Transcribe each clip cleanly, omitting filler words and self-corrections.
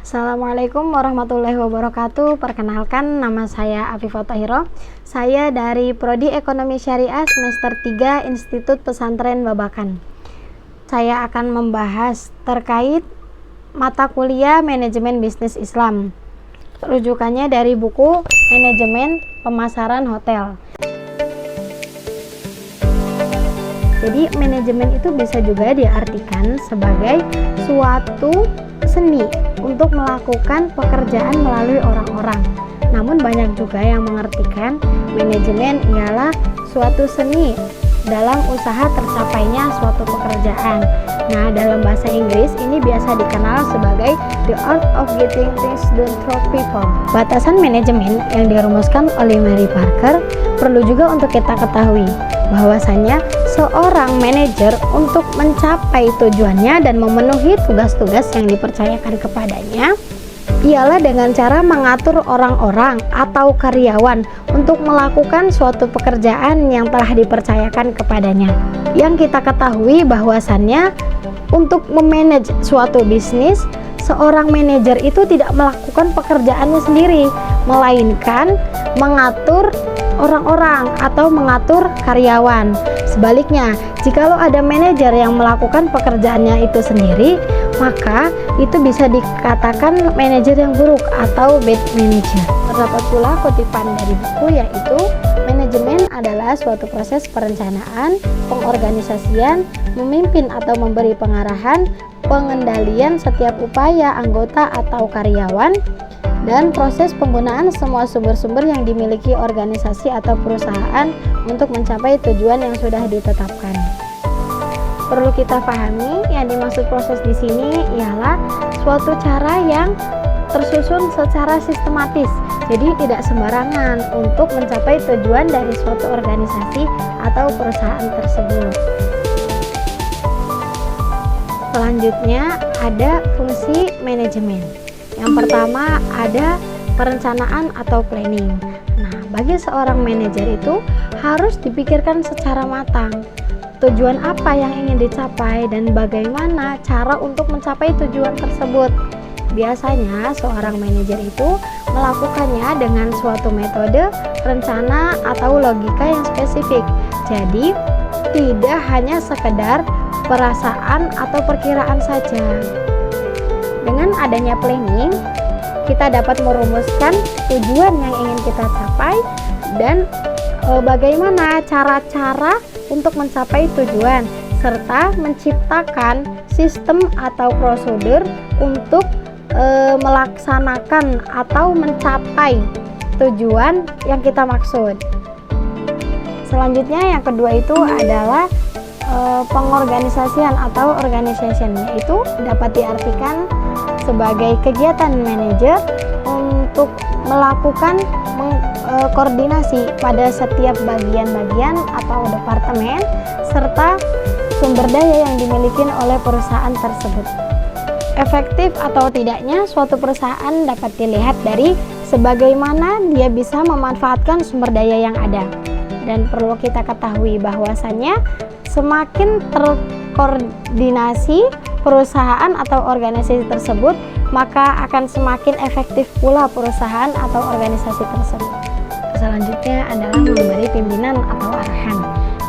Assalamualaikum warahmatullahi wabarakatuh. Perkenalkan, nama saya Afifah Tahiro. Saya dari Prodi Ekonomi Syariah semester 3 Institut Pesantren Babakan. Saya akan membahas terkait mata kuliah Manajemen Bisnis Islam. Rujukannya dari buku Manajemen Pemasaran Hotel. Jadi manajemen itu bisa juga diartikan sebagai suatu seni untuk melakukan pekerjaan melalui orang-orang. Namun banyak juga yang mengartikan manajemen ialah suatu seni dalam usaha tercapainya suatu pekerjaan. Nah, dalam bahasa Inggris ini biasa dikenal sebagai the art of getting things done through people. Batasan manajemen yang dirumuskan oleh Mary Parker perlu juga untuk kita ketahui bahwasannya seorang manajer untuk mencapai tujuannya dan memenuhi tugas-tugas yang dipercayakan kepadanya ialah dengan cara mengatur orang-orang atau karyawan untuk melakukan suatu pekerjaan yang telah dipercayakan kepadanya. Yang kita ketahui bahwasannya untuk memanage suatu bisnis, seorang manajer itu tidak melakukan pekerjaannya sendiri, melainkan mengatur orang-orang atau mengatur karyawan. Sebaliknya, jikalau ada manajer yang melakukan pekerjaannya itu sendiri, maka itu bisa dikatakan manajer yang buruk atau bad manager. Terdapat pula kutipan dari buku, yaitu manajemen adalah suatu proses perencanaan, pengorganisasian, memimpin atau memberi pengarahan, pengendalian setiap upaya anggota atau karyawan, dan proses penggunaan semua sumber-sumber yang dimiliki organisasi atau perusahaan untuk mencapai tujuan yang sudah ditetapkan. Perlu kita pahami, yang dimaksud proses di sini ialah suatu cara yang tersusun secara sistematis. Jadi tidak sembarangan untuk mencapai tujuan dari suatu organisasi atau perusahaan tersebut. Selanjutnya ada fungsi manajemen. Yang pertama ada perencanaan atau planning. Nah, bagi seorang manajer itu harus dipikirkan secara matang. Tujuan apa yang ingin dicapai dan bagaimana cara untuk mencapai tujuan tersebut. Biasanya seorang manajer itu melakukannya dengan suatu metode, rencana atau logika yang spesifik. Jadi, tidak hanya sekedar perasaan atau perkiraan saja. Dengan adanya planning, kita dapat merumuskan tujuan yang ingin kita capai dan bagaimana cara-cara untuk mencapai tujuan, serta menciptakan sistem atau prosedur untuk melaksanakan atau mencapai tujuan yang kita maksud. Selanjutnya yang kedua itu adalah pengorganisasian atau organization, yaitu dapat diartikan sebagai kegiatan manajer untuk melakukan koordinasi pada setiap bagian-bagian atau departemen serta sumber daya yang dimiliki oleh perusahaan tersebut. Efektif atau tidaknya suatu perusahaan dapat dilihat dari sebagaimana dia bisa memanfaatkan sumber daya yang ada. Dan perlu kita ketahui bahwasannya semakin terkoordinasi perusahaan atau organisasi tersebut, maka akan semakin efektif pula perusahaan atau organisasi tersebut. Selanjutnya adalah memberi pimpinan atau arahan,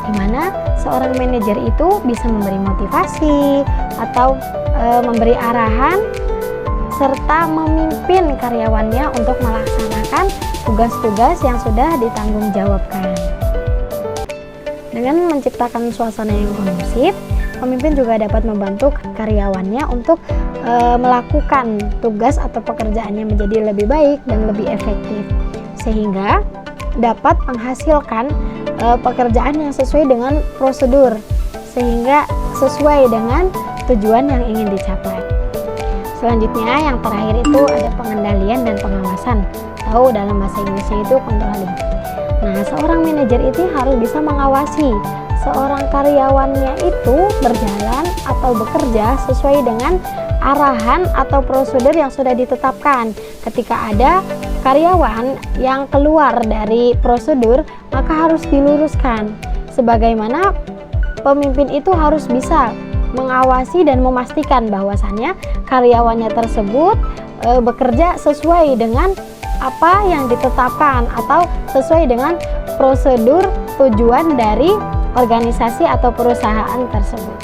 di mana seorang manajer itu bisa memberi motivasi atau memberi arahan serta memimpin karyawannya untuk melaksanakan tugas-tugas yang sudah ditanggungjawabkan. Dengan menciptakan suasana yang kondusif, pemimpin juga dapat membantu karyawannya untuk melakukan tugas atau pekerjaannya menjadi lebih baik dan lebih efektif, sehingga dapat menghasilkan pekerjaan yang sesuai dengan prosedur, sehingga sesuai dengan tujuan yang ingin dicapai. Selanjutnya yang terakhir itu ada pengendalian dan pengawasan, atau dalam bahasa Inggrisnya itu controlling. Nah, seorang manajer itu harus bisa mengawasi seorang karyawannya itu berjalan atau bekerja sesuai dengan arahan atau prosedur yang sudah ditetapkan. Ketika ada karyawan yang keluar dari prosedur, maka harus diluruskan. Sebagaimana pemimpin itu harus bisa mengawasi dan memastikan bahwasannya karyawannya tersebut bekerja sesuai dengan apa yang ditetapkan atau sesuai dengan prosedur tujuan dari organisasi atau perusahaan tersebut.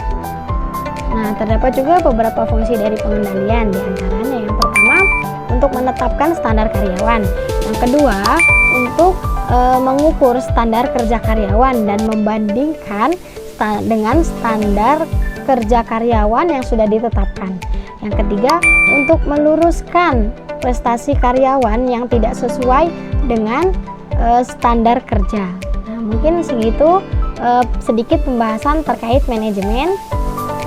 Nah, terdapat juga beberapa fungsi dari pengendalian, di antaranya yang pertama untuk menetapkan standar karyawan, yang kedua untuk mengukur standar kerja karyawan dan membandingkan dengan standar kerja karyawan yang sudah ditetapkan. Yang ketiga, untuk meluruskan prestasi karyawan yang tidak sesuai dengan standar kerja. Nah, mungkin segitu sedikit pembahasan terkait manajemen.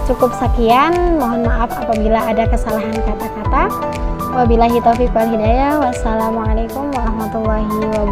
Cukup sekian, mohon maaf apabila ada kesalahan kata-kata. Wabillahi taufiq wal hidayah. Wassalamualaikum warahmatullahi wabarakatuh.